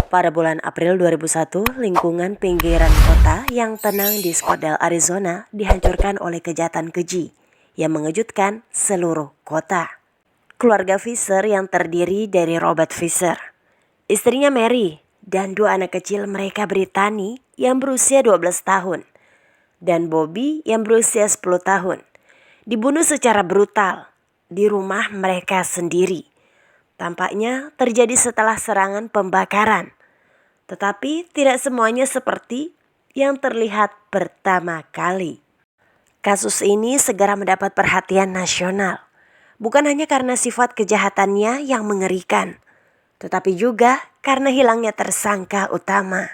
Pada bulan April 2001, lingkungan pinggiran kota yang tenang di Scottsdale, Arizona dihancurkan oleh kejahatan keji yang mengejutkan seluruh kota. Keluarga Fisher yang terdiri dari Robert Fisher, istrinya Mary, dan dua anak kecil mereka Brittany yang berusia 12 tahun dan Bobby yang berusia 10 tahun, dibunuh secara brutal di rumah mereka sendiri. Tampaknya terjadi setelah serangan pembakaran. Tetapi tidak semuanya seperti yang terlihat pertama kali. Kasus ini segera mendapat perhatian nasional. Bukan hanya karena sifat kejahatannya yang mengerikan, tetapi juga karena hilangnya tersangka utama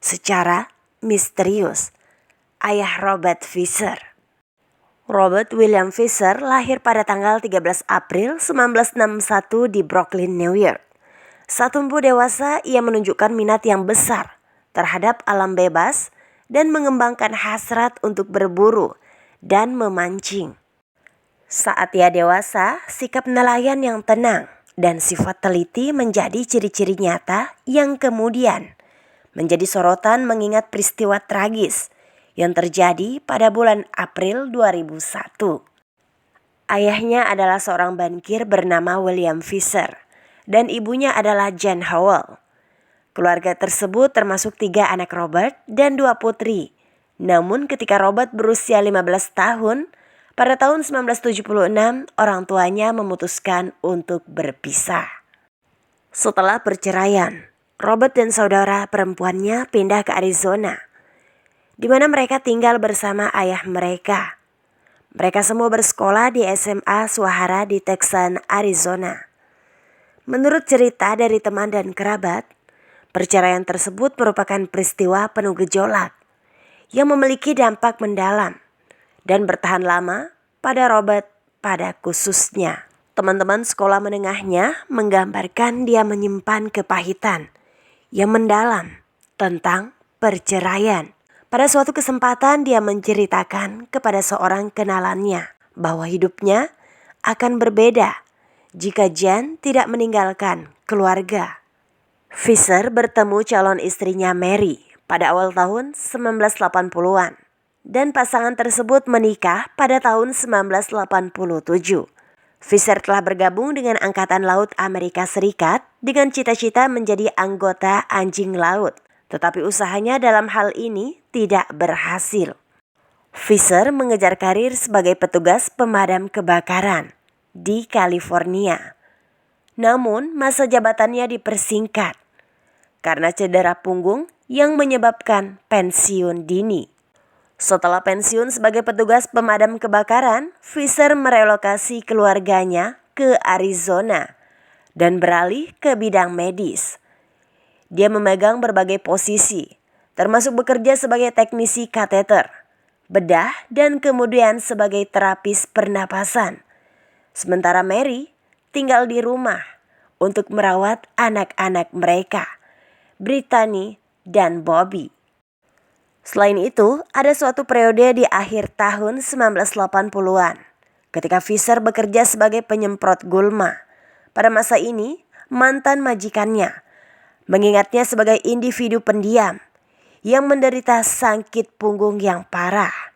secara misterius, ayah Robert Fisher. Robert William Fisher lahir pada tanggal 13 April 1961 di Brooklyn, New York. Saat tumbuh dewasa, ia menunjukkan minat yang besar terhadap alam bebas dan mengembangkan hasrat untuk berburu dan memancing. Saat ia dewasa, sikap nelayan yang tenang dan sifat teliti menjadi ciri-ciri nyata yang kemudian menjadi sorotan mengingat peristiwa tragis yang terjadi pada bulan April 2001. Ayahnya adalah seorang bankir bernama William Fisher dan ibunya adalah Jane Howell. Keluarga tersebut termasuk 3 anak Robert dan 2 putri. Namun ketika Robert berusia 15 tahun, pada tahun 1976 orang tuanya memutuskan untuk berpisah. Setelah perceraian, Robert dan saudara perempuannya pindah ke Arizona, di mana mereka tinggal bersama ayah mereka. Mereka semua bersekolah di SMA Swahara di Tucson, Arizona. Menurut cerita dari teman dan kerabat, perceraian tersebut merupakan peristiwa penuh gejolak yang memiliki dampak mendalam dan bertahan lama pada Robert pada khususnya. Teman-teman sekolah menengahnya menggambarkan dia menyimpan kepahitan yang mendalam tentang perceraian. Pada suatu kesempatan dia menceritakan kepada seorang kenalannya bahwa hidupnya akan berbeda jika Jane tidak meninggalkan keluarga. Fisher bertemu calon istrinya Mary pada awal tahun 1980-an dan pasangan tersebut menikah pada tahun 1987. Fisher telah bergabung dengan Angkatan Laut Amerika Serikat dengan cita-cita menjadi anggota anjing laut, tetapi usahanya dalam hal ini tidak berhasil. Fisher mengejar karir sebagai petugas pemadam kebakaran di California. Namun masa jabatannya dipersingkat karena cedera punggung yang menyebabkan pensiun dini. Setelah pensiun sebagai petugas pemadam kebakaran, Fisher merelokasi keluarganya ke Arizona dan beralih ke bidang medis. Dia memegang berbagai posisi, termasuk bekerja sebagai teknisi kateter, bedah, dan kemudian sebagai terapis pernapasan. Sementara Mary tinggal di rumah untuk merawat anak-anak mereka, Brittany dan Bobby. Selain itu, ada suatu periode di akhir tahun 1980-an ketika Fisher bekerja sebagai penyemprot gulma. Pada masa ini, mantan majikannya mengingatnya sebagai individu pendiam yang menderita sakit punggung yang parah,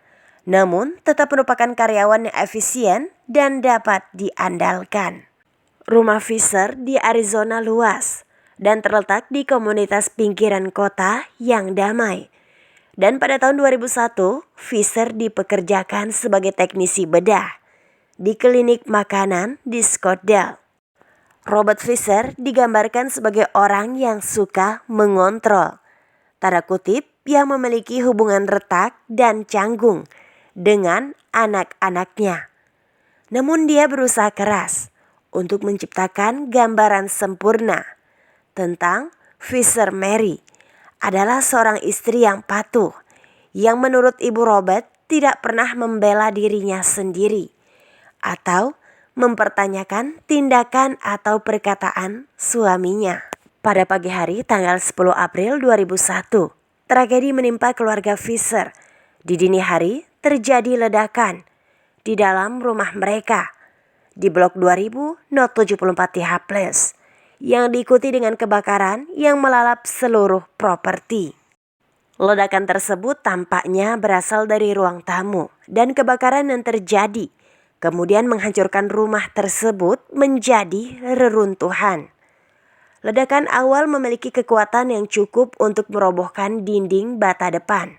namun tetap merupakan karyawan yang efisien dan dapat diandalkan. Rumah Fisher di Arizona luas dan terletak di komunitas pinggiran kota yang damai. Dan pada tahun 2001, Fisher dipekerjakan sebagai teknisi bedah di klinik makanan di Scottsdale. Robert Fisher digambarkan sebagai orang yang suka mengontrol, tanda kutip, yang memiliki hubungan retak dan canggung dengan anak-anaknya. Namun dia berusaha keras untuk menciptakan gambaran sempurna tentang Fisher Mary adalah seorang istri yang patuh, yang menurut ibu Robert tidak pernah membela dirinya sendiri atau mempertanyakan tindakan atau perkataan suaminya. Pada pagi hari tanggal 10 April 2001, tragedi menimpa keluarga Fisher. Di dini hari terjadi ledakan di dalam rumah mereka di blok 2000 Not 74 TH Place yang diikuti dengan kebakaran yang melalap seluruh properti. Ledakan tersebut tampaknya berasal dari ruang tamu dan kebakaran yang terjadi kemudian menghancurkan rumah tersebut menjadi reruntuhan. Ledakan awal memiliki kekuatan yang cukup untuk merobohkan dinding bata depan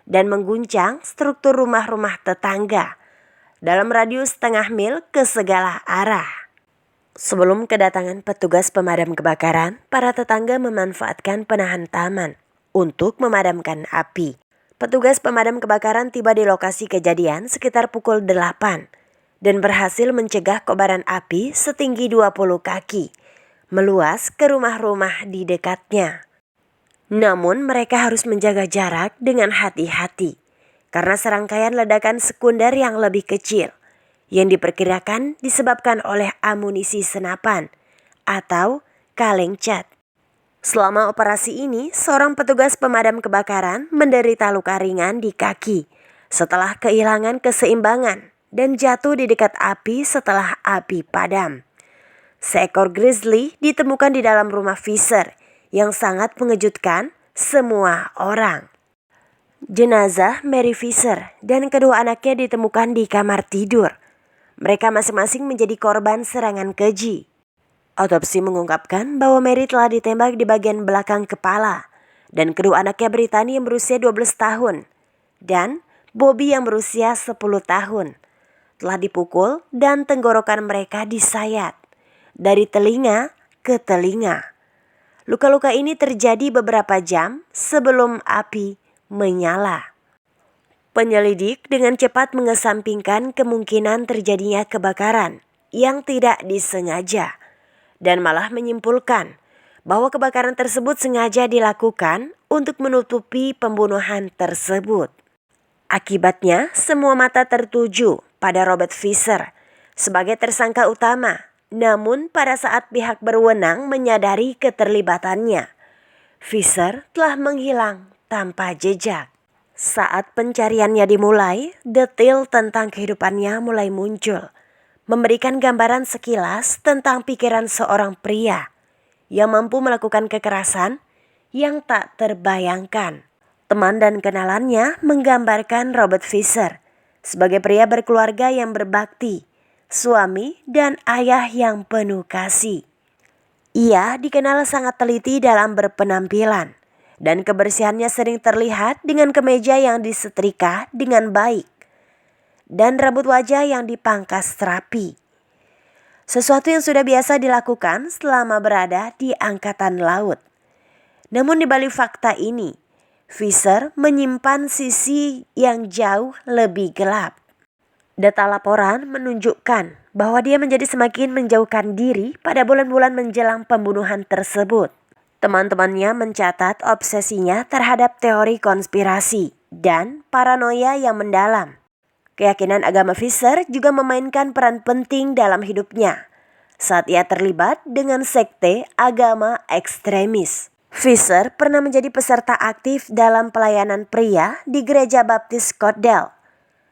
dan mengguncang struktur rumah-rumah tetangga dalam radius setengah mil ke segala arah. Sebelum kedatangan petugas pemadam kebakaran, para tetangga memanfaatkan penahan taman untuk memadamkan api. Petugas pemadam kebakaran tiba di lokasi kejadian sekitar pukul 8 dan berhasil mencegah kobaran api setinggi 20 kaki meluas ke rumah-rumah di dekatnya. Namun mereka harus menjaga jarak dengan hati-hati karena serangkaian ledakan sekunder yang lebih kecil yang diperkirakan disebabkan oleh amunisi senapan atau kaleng cat. Selama operasi ini, seorang petugas pemadam kebakaran menderita luka ringan di kaki setelah kehilangan keseimbangan dan jatuh di dekat api setelah api padam. Seekor grizzly ditemukan di dalam rumah Fisher yang sangat mengejutkan semua orang. Jenazah Mary Fisher dan kedua anaknya ditemukan di kamar tidur. Mereka masing-masing menjadi korban serangan keji. Otopsi mengungkapkan bahwa Mary telah ditembak di bagian belakang kepala dan kedua anaknya Brittany yang berusia 12 tahun dan Bobby yang berusia 10 tahun telah dipukul dan tenggorokan mereka disayat dari telinga ke telinga. Luka-luka ini terjadi beberapa jam sebelum api menyala. Penyelidik dengan cepat mengesampingkan kemungkinan terjadinya kebakaran yang tidak disengaja dan malah menyimpulkan bahwa kebakaran tersebut sengaja dilakukan untuk menutupi pembunuhan tersebut. Akibatnya, semua mata tertuju pada Robert Fisher sebagai tersangka utama. Namun pada saat pihak berwenang menyadari keterlibatannya, Fisher telah menghilang tanpa jejak. Saat pencariannya dimulai, detail tentang kehidupannya mulai muncul, memberikan gambaran sekilas tentang pikiran seorang pria yang mampu melakukan kekerasan yang tak terbayangkan. Teman dan kenalannya menggambarkan Robert Fisher sebagai pria berkeluarga yang berbakti, suami dan ayah yang penuh kasih. Ia dikenal sangat teliti dalam berpenampilan dan kebersihannya sering terlihat dengan kemeja yang disetrika dengan baik dan rambut wajah yang dipangkas rapi. Sesuatu yang sudah biasa dilakukan selama berada di angkatan laut. Namun di balik fakta ini, Fisher menyimpan sisi yang jauh lebih gelap. Data laporan menunjukkan bahwa dia menjadi semakin menjauhkan diri pada bulan-bulan menjelang pembunuhan tersebut. Teman-temannya mencatat obsesinya terhadap teori konspirasi dan paranoia yang mendalam. Keyakinan agama Fisher juga memainkan peran penting dalam hidupnya saat ia terlibat dengan sekte agama ekstremis. Fisher pernah menjadi peserta aktif dalam pelayanan pria di gereja baptis Scottsdale.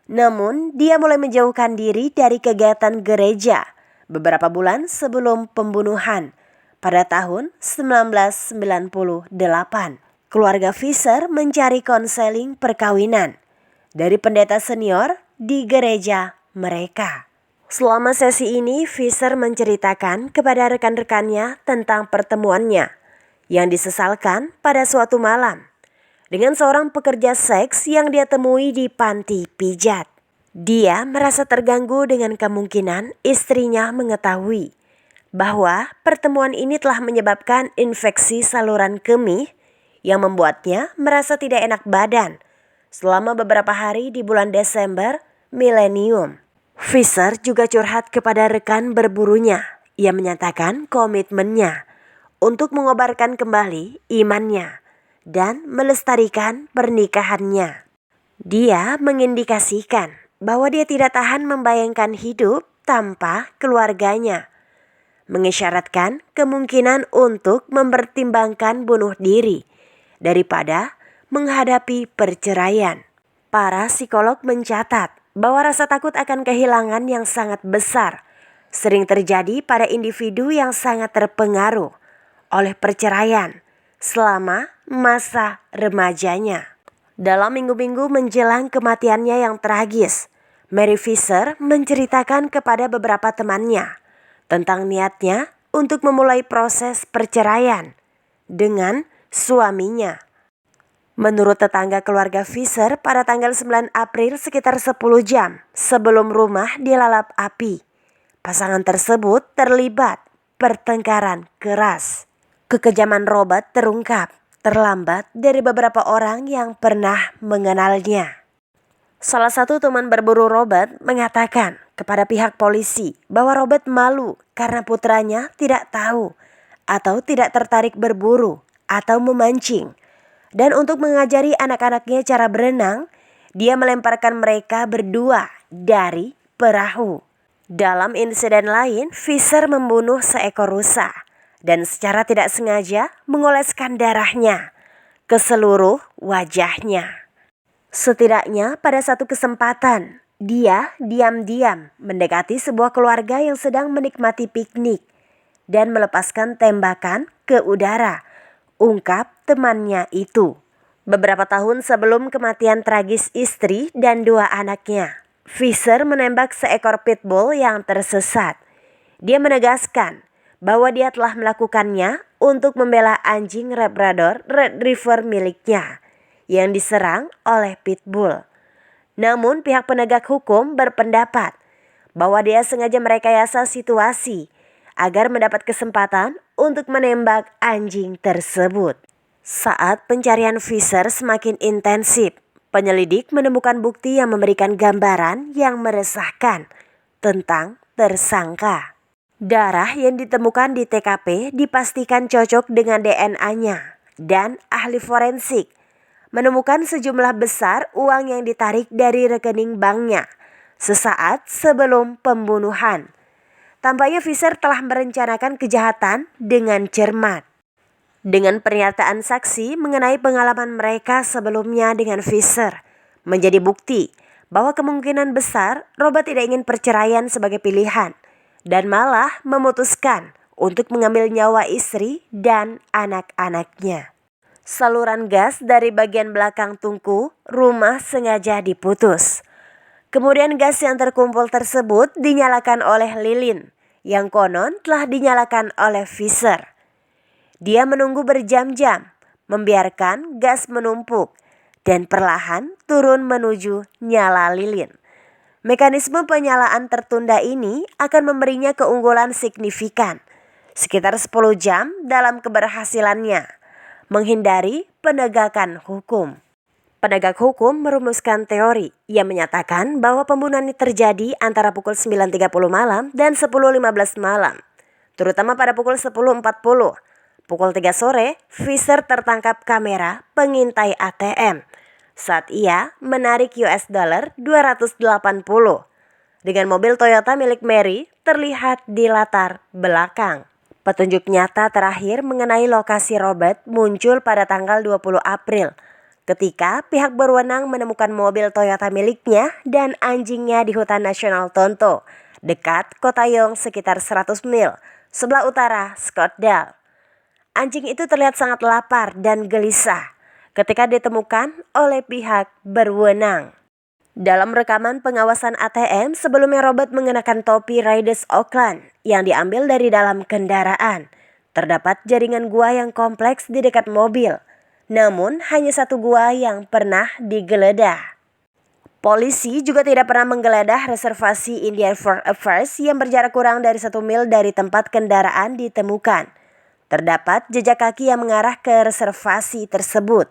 Namun, dia mulai menjauhkan diri dari kegiatan gereja beberapa bulan sebelum pembunuhan pada tahun 1998. Keluarga Fisher mencari konseling perkawinan dari pendeta senior di gereja mereka. Selama sesi ini, Fisher menceritakan kepada rekan-rekannya tentang pertemuannya yang disesalkan pada suatu malam dengan seorang pekerja seks yang dia temui di panti pijat. Dia merasa terganggu dengan kemungkinan istrinya mengetahui bahwa pertemuan ini telah menyebabkan infeksi saluran kemih yang membuatnya merasa tidak enak badan selama beberapa hari di bulan Desember milenium. Fisher juga curhat kepada rekan berburunya. Ia menyatakan komitmennya untuk mengobarkan kembali imannya dan melestarikan pernikahannya. Dia mengindikasikan bahwa dia tidak tahan membayangkan hidup tanpa keluarganya, mengisyaratkan kemungkinan untuk mempertimbangkan bunuh diri daripada menghadapi perceraian. Para psikolog mencatat bahwa rasa takut akan kehilangan yang sangat besar sering terjadi pada individu yang sangat terpengaruh oleh perceraian selama masa remajanya. Dalam minggu-minggu menjelang kematiannya yang tragis, Mary Visser menceritakan kepada beberapa temannya tentang niatnya untuk memulai proses perceraian dengan suaminya. Menurut tetangga keluarga Visser, pada tanggal 9 April sekitar 10 jam sebelum rumah dilalap api, pasangan tersebut terlibat pertengkaran keras. Kekejaman Robert terungkap terlambat dari beberapa orang yang pernah mengenalnya. Salah satu teman berburu Robert mengatakan kepada pihak polisi bahwa Robert malu karena putranya tidak tahu atau tidak tertarik berburu atau memancing. Dan untuk mengajari anak-anaknya cara berenang, dia melemparkan mereka berdua dari perahu. Dalam insiden lain, Visser membunuh seekor rusa dan secara tidak sengaja mengoleskan darahnya ke seluruh wajahnya. Setidaknya pada satu kesempatan, dia diam-diam mendekati sebuah keluarga yang sedang menikmati piknik dan melepaskan tembakan ke udara, ungkap temannya itu. Beberapa tahun sebelum kematian tragis istri dan 2 anaknya, Visser menembak seekor pitbull yang tersesat. Dia menegaskan bahwa dia telah melakukannya untuk membela anjing Labrador Retriever miliknya yang diserang oleh pitbull. Namun pihak penegak hukum berpendapat bahwa dia sengaja merekayasa situasi agar mendapat kesempatan untuk menembak anjing tersebut. Saat pencarian Visser semakin intensif, penyelidik menemukan bukti yang memberikan gambaran yang meresahkan tentang tersangka. Darah yang ditemukan di TKP dipastikan cocok dengan DNA-nya dan ahli forensik menemukan sejumlah besar uang yang ditarik dari rekening banknya sesaat sebelum pembunuhan. Tampaknya Visser telah merencanakan kejahatan dengan cermat. Dengan pernyataan saksi mengenai pengalaman mereka sebelumnya dengan Visser menjadi bukti bahwa kemungkinan besar Robert tidak ingin perceraian sebagai pilihan dan malah memutuskan untuk mengambil nyawa istri dan anak-anaknya. Saluran gas dari bagian belakang tungku rumah sengaja diputus. Kemudian gas yang terkumpul tersebut dinyalakan oleh lilin yang konon telah dinyalakan oleh Visser. Dia menunggu berjam-jam, membiarkan gas menumpuk dan perlahan turun menuju nyala lilin. Mekanisme penyalaan tertunda ini akan memberinya keunggulan signifikan, sekitar 10 jam dalam keberhasilannya menghindari penegakan hukum. Penegak hukum merumuskan teori yang menyatakan bahwa pembunuhan ini terjadi antara pukul 9.30 malam dan 10.15 malam, terutama pada pukul 10.40. Pukul 3 sore, Visser tertangkap kamera pengintai ATM saat ia menarik $280 dengan mobil Toyota milik Mary terlihat di latar belakang. Petunjuk nyata terakhir mengenai lokasi Robert muncul pada tanggal 20 April ketika pihak berwenang menemukan mobil Toyota miliknya dan anjingnya di hutan nasional Tonto dekat Kota Yong sekitar 100 mil sebelah utara Scottsdale. Anjing itu terlihat sangat lapar dan gelisah ketika ditemukan oleh pihak berwenang. Dalam rekaman pengawasan ATM sebelumnya Robert mengenakan topi Raiders Auckland yang diambil dari dalam kendaraan. Terdapat jaringan gua yang kompleks di dekat mobil, namun hanya satu gua yang pernah digeledah. Polisi juga tidak pernah menggeledah reservasi Indian Fort Affairs yang berjarak kurang dari 1 mil dari tempat kendaraan ditemukan. Terdapat jejak kaki yang mengarah ke reservasi tersebut.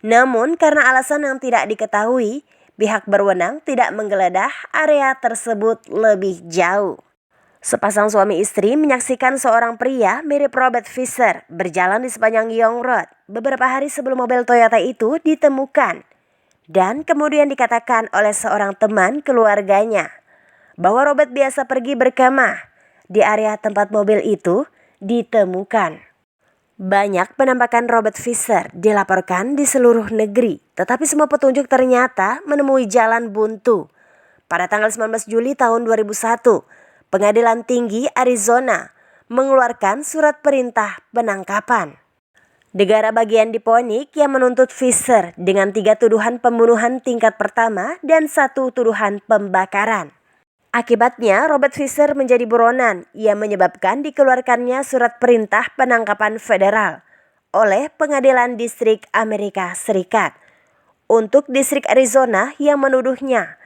Namun karena alasan yang tidak diketahui, pihak berwenang tidak menggeledah area tersebut lebih jauh. Sepasang suami istri menyaksikan seorang pria mirip Robert Visser berjalan di sepanjang Yonge Road beberapa hari sebelum mobil Toyota itu ditemukan. Dan kemudian dikatakan oleh seorang teman keluarganya bahwa Robert biasa pergi berkemah di area tempat mobil itu ditemukan. Banyak penampakan Robert Visser dilaporkan di seluruh negeri, tetapi semua petunjuk ternyata menemui jalan buntu. Pada tanggal 19 Juli tahun 2001, Pengadilan Tinggi Arizona mengeluarkan surat perintah penangkapan. Negara bagian di Phoenix yang menuntut Fisher dengan 3 tuduhan pembunuhan tingkat pertama dan 1 tuduhan pembakaran. Akibatnya, Robert Fisher menjadi buronan yang menyebabkan dikeluarkannya surat perintah penangkapan federal oleh Pengadilan Distrik Amerika Serikat untuk Distrik Arizona yang menuduhnya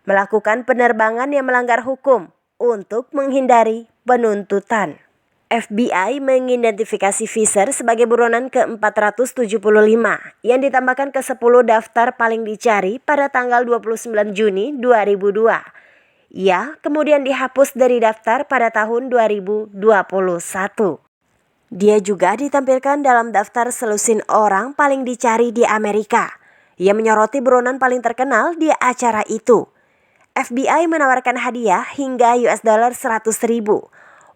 melakukan penerbangan yang melanggar hukum untuk menghindari penuntutan. FBI mengidentifikasi Fisher sebagai buronan ke-475 yang ditambahkan ke 10 daftar paling dicari pada tanggal 29 Juni 2002. Ia kemudian dihapus dari daftar pada tahun 2021. Dia juga ditampilkan dalam daftar selusin orang paling dicari di Amerika yang menyoroti buronan paling terkenal di acara itu. FBI menawarkan hadiah hingga $100.000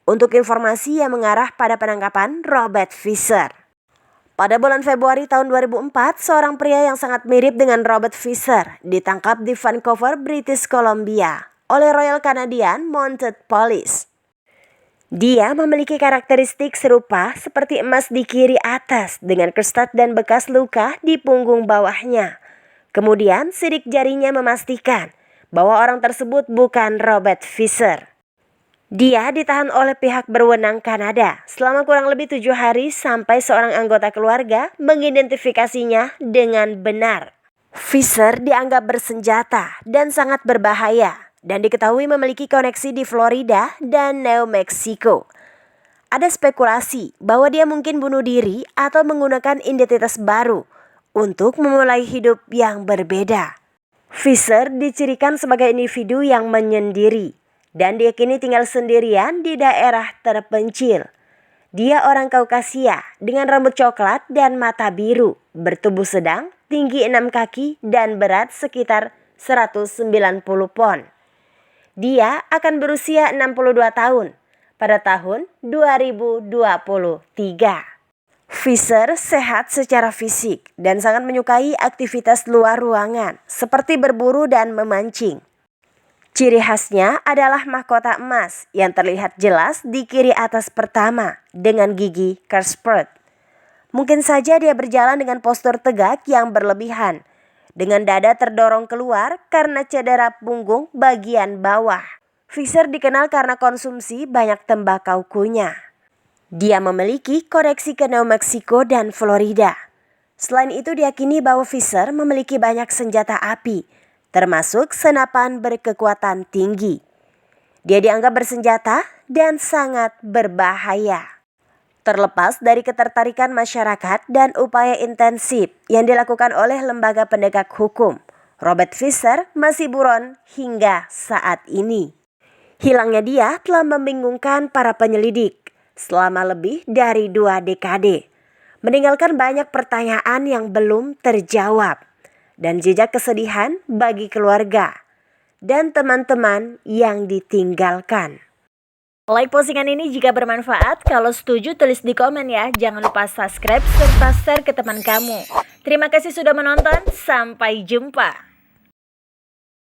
untuk informasi yang mengarah pada penangkapan Robert Fisher. Pada bulan Februari tahun 2004, seorang pria yang sangat mirip dengan Robert Fisher ditangkap di Vancouver, British Columbia oleh Royal Canadian Mounted Police. Dia memiliki karakteristik serupa seperti emas di kiri atas dengan krustat dan bekas luka di punggung bawahnya. Kemudian sidik jarinya memastikan bahwa orang tersebut bukan Robert Fisher. Dia ditahan oleh pihak berwenang Kanada selama kurang lebih 7 hari sampai seorang anggota keluarga mengidentifikasinya dengan benar. Fisher dianggap bersenjata dan sangat berbahaya dan diketahui memiliki koneksi di Florida dan New Mexico. Ada spekulasi bahwa dia mungkin bunuh diri atau menggunakan identitas baru untuk memulai hidup yang berbeda. Fisher dicirikan sebagai individu yang menyendiri dan diyakini tinggal sendirian di daerah terpencil. Dia orang Kaukasia dengan rambut coklat dan mata biru, bertubuh sedang, tinggi 6 kaki dan berat sekitar 190 pon. Dia akan berusia 62 tahun pada tahun 2023. Fisher sehat secara fisik dan sangat menyukai aktivitas luar ruangan seperti berburu dan memancing. Ciri khasnya adalah mahkota emas yang terlihat jelas di kiri atas pertama dengan gigi Carlsberg. Mungkin saja dia berjalan dengan postur tegak yang berlebihan, dengan dada terdorong keluar karena cedera punggung bagian bawah. Fisher dikenal karena konsumsi banyak tembakau kunyah. Dia memiliki koneksi ke New Mexico dan Florida. Selain itu diyakini bahwa Fisher memiliki banyak senjata api, termasuk senapan berkekuatan tinggi. Dia dianggap bersenjata dan sangat berbahaya. Terlepas dari ketertarikan masyarakat dan upaya intensif yang dilakukan oleh lembaga penegak hukum, Robert Fisher masih buron hingga saat ini. Hilangnya dia telah membingungkan para penyelidik selama lebih dari 2 dekade, meninggalkan banyak pertanyaan yang belum terjawab dan jejak kesedihan bagi keluarga dan teman-teman yang ditinggalkan. Like postingan ini jika bermanfaat. Kalau setuju tulis di komen ya. Jangan lupa subscribe serta share ke teman kamu. Terima kasih sudah menonton. Sampai jumpa.